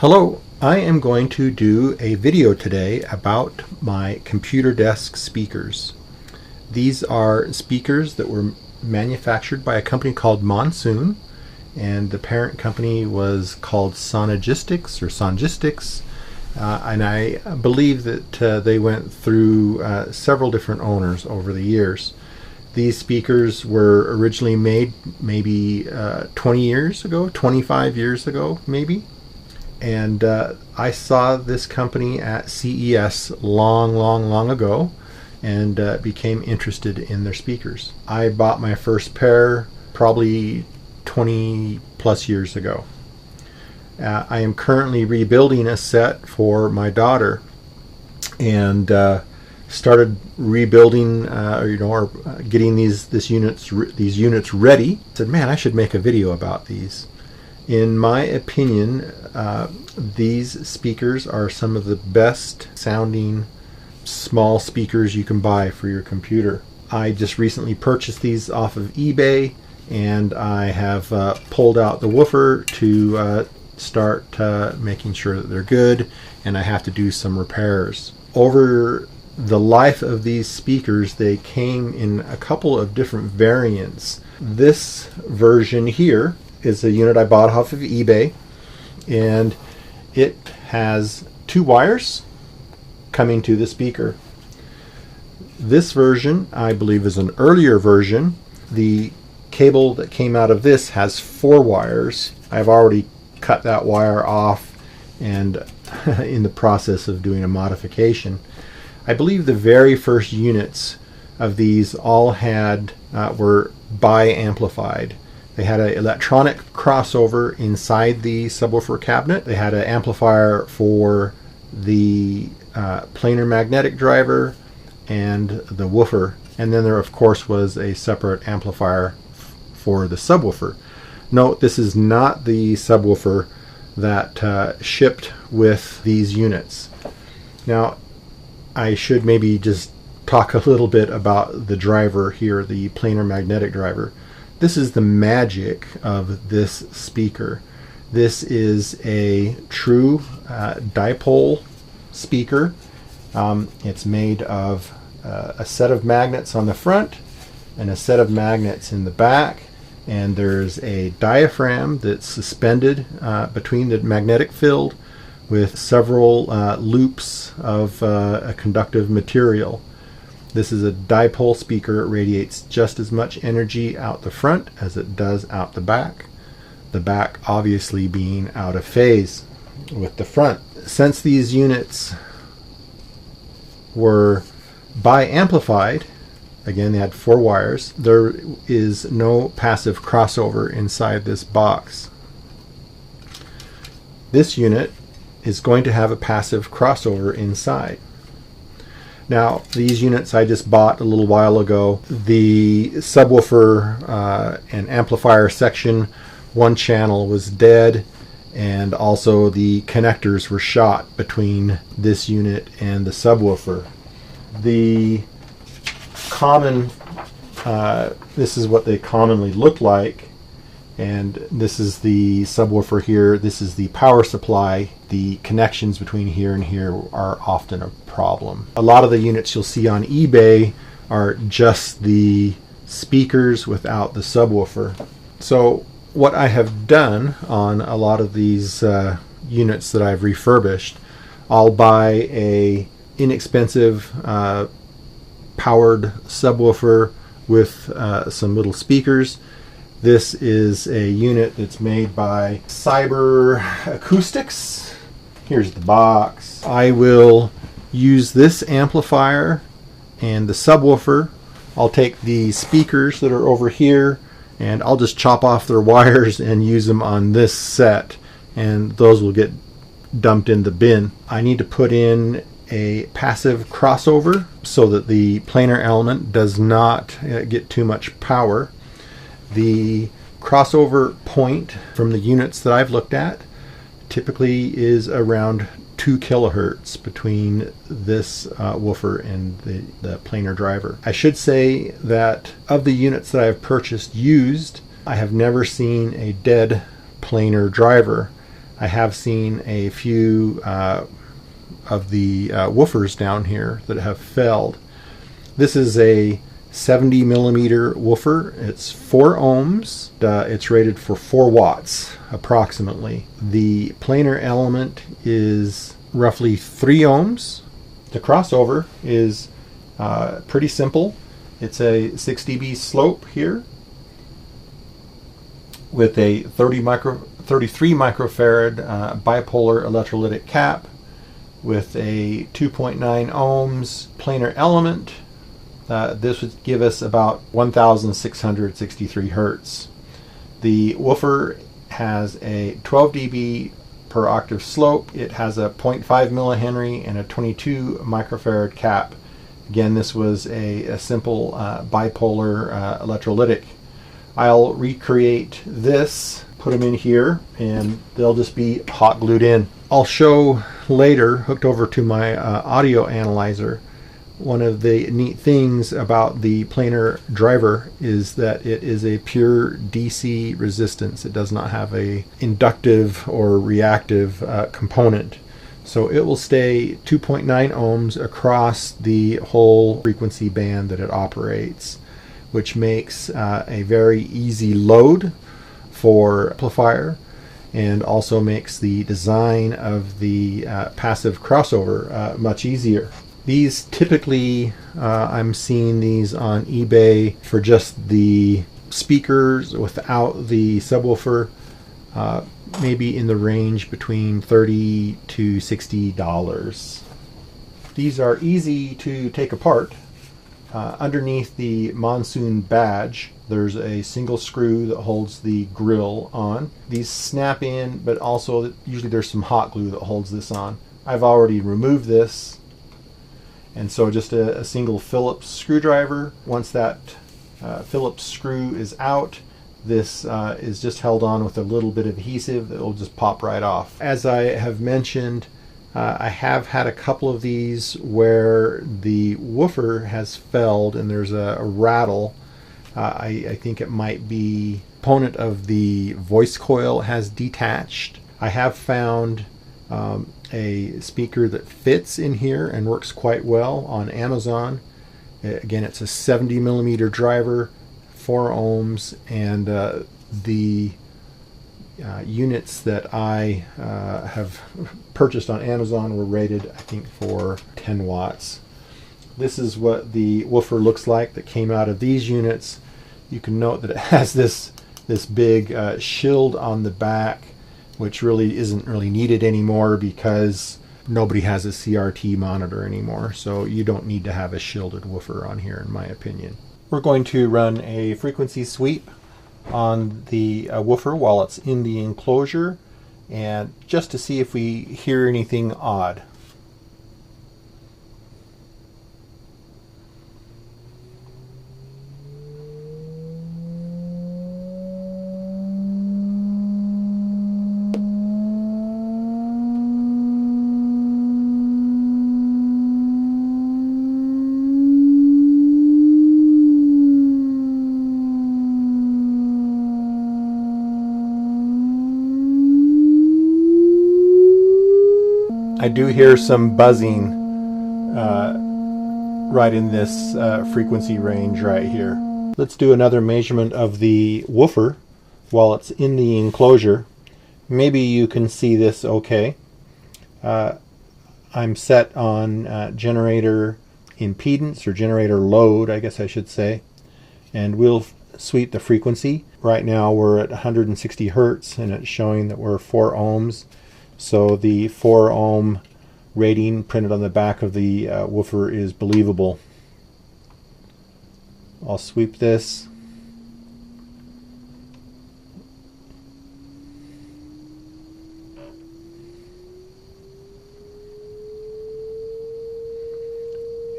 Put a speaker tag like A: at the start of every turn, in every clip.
A: Hello, I am going to do a video today about my computer desk speakers. These are speakers that were manufactured by a company called Monsoon, and the parent company was called Sonogistics or Songistics, and I believe that they went through several different owners over the years. These speakers were originally made maybe 20 years ago, 25 years ago maybe. And I saw this company at CES long ago and became interested in their speakers. I bought my first pair probably 20 plus years ago. I am currently rebuilding a set for my daughter and started rebuilding or getting these units ready. I said, man, I should make a video about these. In my opinion, these speakers are some of the best sounding small speakers you can buy for your computer. I just recently purchased these off of eBay, and I have pulled out the woofer to start making sure that they're good, and I have to do some repairs. Over the life of these speakers, they came in a couple of different variants. This version here is a unit I bought off of eBay, and it has two wires coming to the speaker. This version, I believe, is an earlier version. The cable that came out of this has 4 wires. I've already cut that wire off and in the process of doing a modification. I believe the very first units of these all were bi-amplified. They had an electronic crossover inside the subwoofer cabinet. They had an amplifier for the planar magnetic driver and the woofer. And then there, of course, was a separate amplifier for the subwoofer. Note, this is not the subwoofer that shipped with these units. Now, I should maybe just talk a little bit about the driver here, the planar magnetic driver. This is the magic of this speaker. This is a true dipole speaker. It's made of a set of magnets on the front and a set of magnets in the back, and there's a diaphragm that's suspended between the magnetic field with several loops of a conductive material. This is a dipole speaker. It radiates just as much energy out the front as it does out the back obviously being out of phase with the front. Since these units were bi-amplified, again they had 4 wires, there is no passive crossover inside this box. This unit is going to have a passive crossover inside. Now, these units I just bought a little while ago. The subwoofer and amplifier section, one channel was dead, and also the connectors were shot between this unit and the subwoofer. The common, this is what they commonly look like, and this is the subwoofer here. This is the power supply. The connections between here and here are often a problem. A lot of the units you'll see on eBay are just the speakers without the subwoofer. So what I have done on a lot of these units that I've refurbished, I'll buy a inexpensive powered subwoofer with some little speakers. This is a unit that's made by Cyber Acoustics. Here's the box. I will use this amplifier and the subwoofer. I'll take the speakers that are over here and I'll just chop off their wires and use them on this set, and those will get dumped in the bin. I need to put in a passive crossover so that the planar element does not get too much power. The crossover point from the units that I've looked at typically is around 2 kilohertz between this woofer and the planar driver. I should say that of the units that I've purchased used, I have never seen a dead planar driver. I have seen a few of the woofers down here that have failed. This is a 70 millimeter woofer. It's 4 ohms. It's rated for 4 watts approximately. The planar element is roughly 3 ohms. The crossover is pretty simple. It's a 6 dB slope here with a 33 microfarad bipolar electrolytic cap with a 2.9 ohms planar element. This would give us about 1,663 hertz. The woofer has a 12 dB per octave slope. It has a 0.5 millihenry and a 22 microfarad cap. Again, this was a simple bipolar electrolytic. I'll recreate this, put them in here, and they'll just be hot glued in. I'll show later, hooked over to my audio analyzer, one of the neat things about the planar driver is that it is a pure DC resistance. It does not have a inductive or reactive component. So it will stay 2.9 ohms across the whole frequency band that it operates, which makes a very easy load for amplifier, and also makes the design of the passive crossover much easier. These typically, I'm seeing these on eBay for just the speakers without the subwoofer, maybe in the range between $30 to $60. These are easy to take apart. Underneath the Monsoon badge, there's a single screw that holds the grill on. These snap in, but also usually there's some hot glue that holds this on. I've already removed this, and so just a single Phillips screwdriver. Once that Phillips screw is out, this is just held on with a little bit of adhesive that will just pop right off. As I have mentioned, I have had a couple of these where the woofer has failed and there's a rattle. I think it might be a component of the voice coil has detached. I have found a speaker that fits in here and works quite well on Amazon. Again, it's a 70 millimeter driver, 4 ohms, and the units that I have purchased on Amazon were rated, I think, for 10 watts. This is what the woofer looks like that came out of these units. You can note that it has this big shield on the back, which really isn't really needed anymore because nobody has a CRT monitor anymore, so you don't need to have a shielded woofer on here, in my opinion. We're going to run a frequency sweep on the woofer while it's in the enclosure, and just to see if we hear anything odd. I do hear some buzzing right in this frequency range right here. Let's do another measurement of the woofer while it's in the enclosure. Maybe you can see this okay. I'm set on generator impedance, or generator load, I guess I should say, and we'll sweep the frequency. Right now we're at 160 hertz and it's showing that we're 4 ohms. So the 4 ohm rating printed on the back of the woofer is believable. I'll sweep this.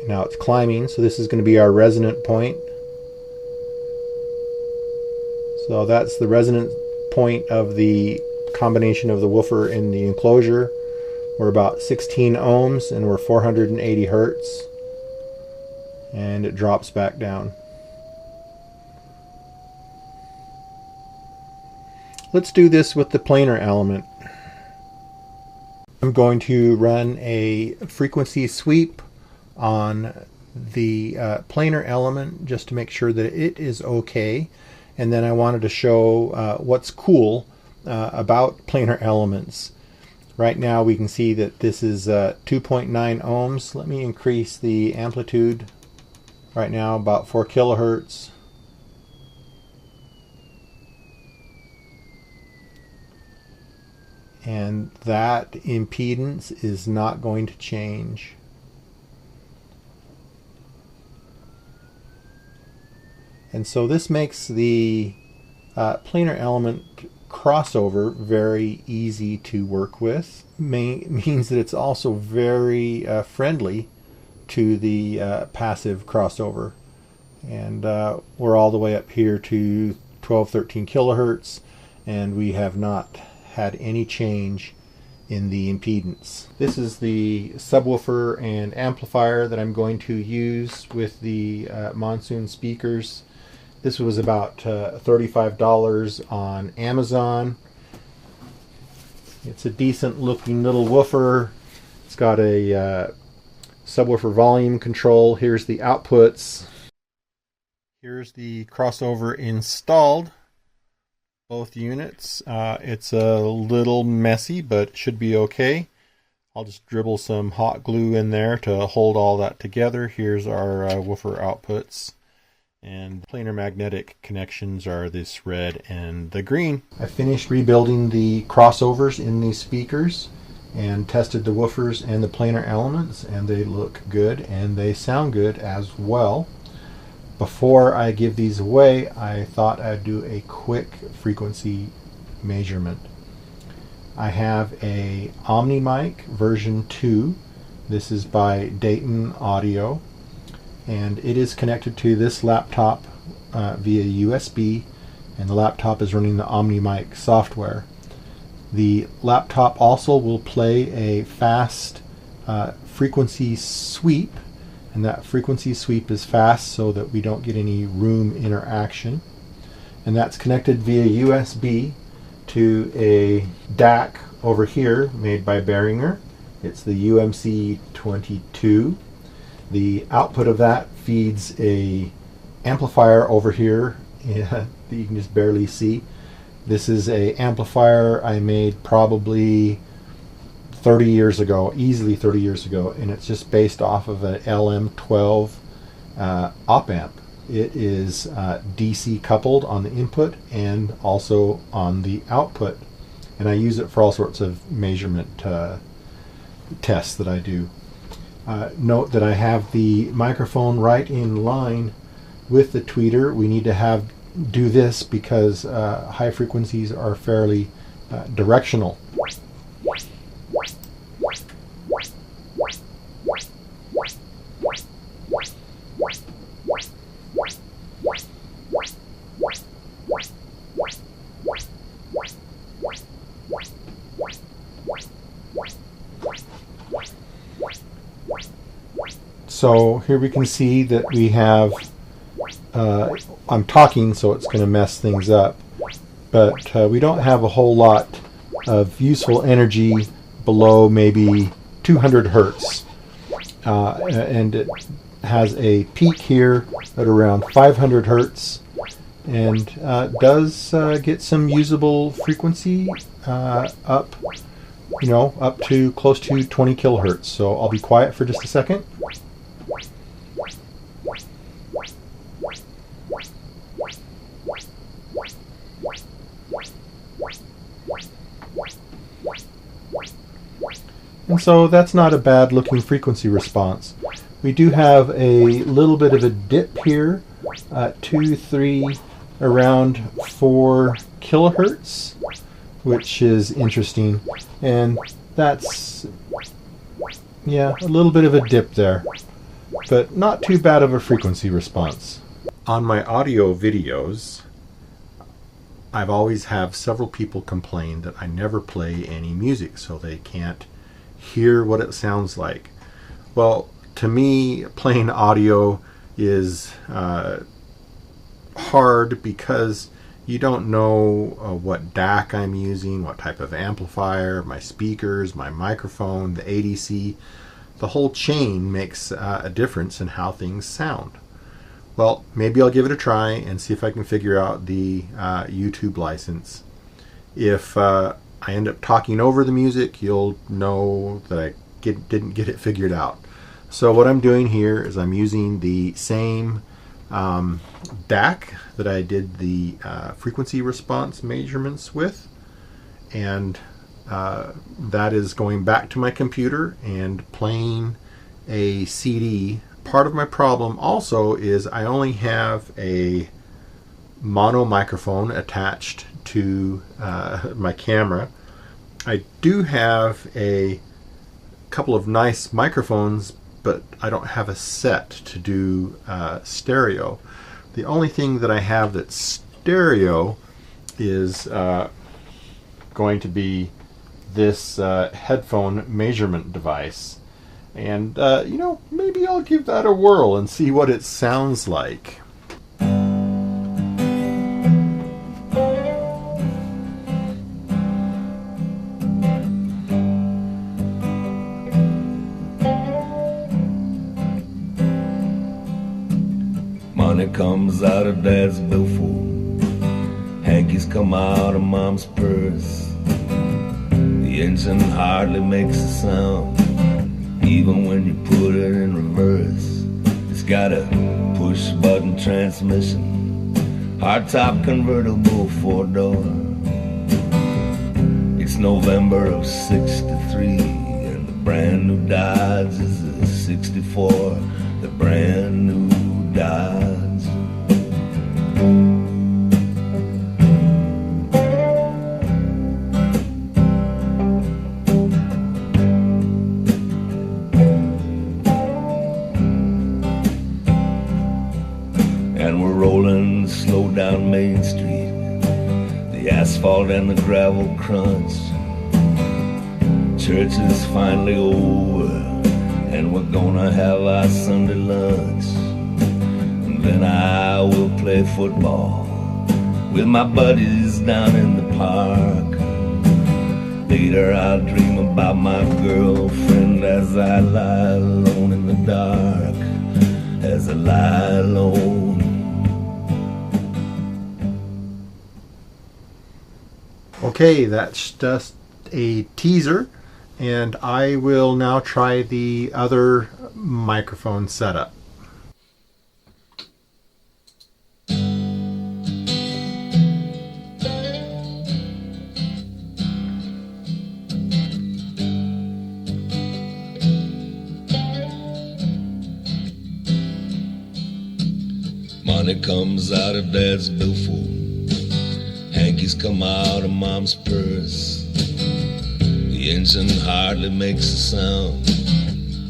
A: Now it's climbing, so this is going to be our resonant point. So that's the resonant point of the combination of the woofer and the enclosure. We're about 16 ohms and we're 480 hertz, and it drops back down. Let's do this with the planar element. I'm going to run a frequency sweep on the planar element just to make sure that it is okay. And then I wanted to show what's cool about planar elements. Right now we can see that this is 2.9 ohms. Let me increase the amplitude. Right now about 4 kilohertz. And that impedance is not going to change. And so this makes the planar element crossover very easy to work with. Means that it's also very friendly to the passive crossover. And we're all the way up here to 12-13 kilohertz, and we have not had any change in the impedance. This is the subwoofer and amplifier that I'm going to use with the Monsoon speakers. This was about $35 on Amazon. It's a decent looking little woofer. It's got a subwoofer volume control. Here's the outputs. Here's the crossover installed. Both units. It's a little messy, but should be okay. I'll just dribble some hot glue in there to hold all that together. Here's our woofer outputs. And planar magnetic connections are this red and the green. I finished rebuilding the crossovers in these speakers and tested the woofers and the planar elements, and they look good and they sound good as well. Before I give these away, I thought I'd do a quick frequency measurement. I have a Omni mic version 2. This is by Dayton Audio, and it is connected to this laptop via USB, and the laptop is running the Omni mic software. The laptop also will play a fast frequency sweep, and that frequency sweep is fast so that we don't get any room interaction. And that's connected via USB to a DAC over here made by Behringer. It's the UMC22. The output of that feeds a amplifier over here that you can just barely see. This is a amplifier I made probably 30 years ago, easily 30 years ago, and it's just based off of an LM12 op amp. It is DC coupled on the input and also on the output, and I use it for all sorts of measurement tests that I do. Note that I have the microphone right in line with the tweeter. We need to do this because high frequencies are fairly directional. So here we can see that we have, I'm talking so it's going to mess things up, but we don't have a whole lot of useful energy below maybe 200 hertz. And it has a peak here at around 500 hertz, and does get some usable frequency up to close to 20 kilohertz. So I'll be quiet for just a second. And so that's not a bad looking frequency response. We do have a little bit of a dip here, 2, 3, around 4 kilohertz, which is interesting. And that's, yeah, a little bit of a dip there, but not too bad of a frequency response. On my audio videos, I've always have several people complain that I never play any music, so they can't hear what it sounds like. Well, to me, playing audio is hard because you don't know what DAC I'm using, what type of amplifier, my speakers, my microphone, the ADC, the whole chain makes a difference in how things sound. Well, maybe I'll give it a try and see if I can figure out the YouTube license. If I end up talking over the music, you'll know that I didn't get it figured out. So what I'm doing here is I'm using the same DAC that I did the frequency response measurements with, and that is going back to my computer and playing a CD. Part of my problem also is I only have a mono microphone attached to my camera. I do have a couple of nice microphones, but I don't have a set to do stereo. The only thing that I have that's stereo is going to be this headphone measurement device. And, maybe I'll give that a whirl and see what it sounds like.
B: Money comes out of Dad's billfold, hankies come out of Mom's purse. The engine hardly makes a sound, even when you put it in reverse. It's got a push-button transmission, hardtop convertible 4-door. It's November of '63, and the brand new Dodge is a '64. The brand new Dodge. And we're rolling slow down Main Street, the asphalt and the gravel crunch. Church is finally over, and we're gonna have our Sunday lunch. And then I will play football with my buddies down in the park. Later I'll dream about my girlfriend as I lie alone in the dark, as I lie alone.
A: Okay, that's just a teaser, and I will now try the other microphone setup.
B: Money comes out of Dad's billfold, hankies come out of Mom's purse. The engine hardly makes a sound,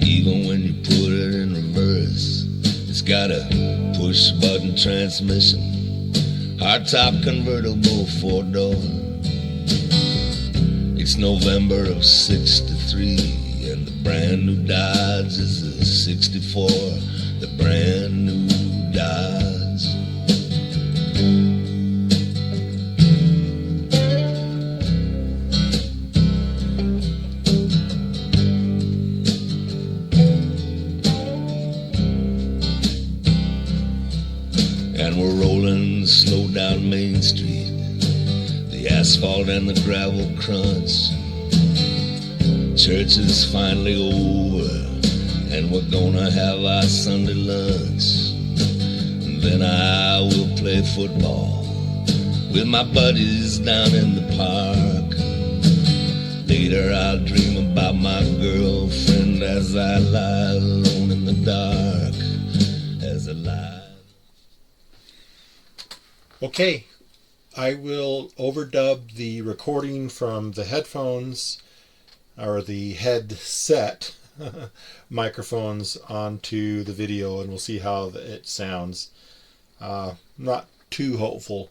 B: even when you put it in reverse. It's got a push-button transmission, hardtop convertible 4-door. It's November of '63, and the brand new Dodge is a '64. The brand new Dodge. And we're rolling slow down Main Street, the asphalt and the gravel crunch. Church is finally over, and we're gonna have our Sunday lunch. And then I will play football with my buddies down in the park. Later I'll dream about my girlfriend as I lie alone in the dark, as I lie.
A: Okay, I will overdub the recording from the headphones or the headset microphones onto the video, and we'll see how it sounds. Not too hopeful.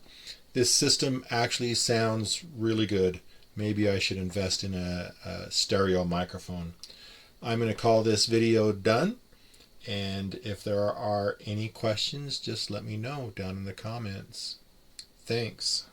A: This system actually sounds really good. Maybe I should invest in a stereo microphone. I'm going to call this video done, and if there are any questions, just let me know down in the comments. Thanks.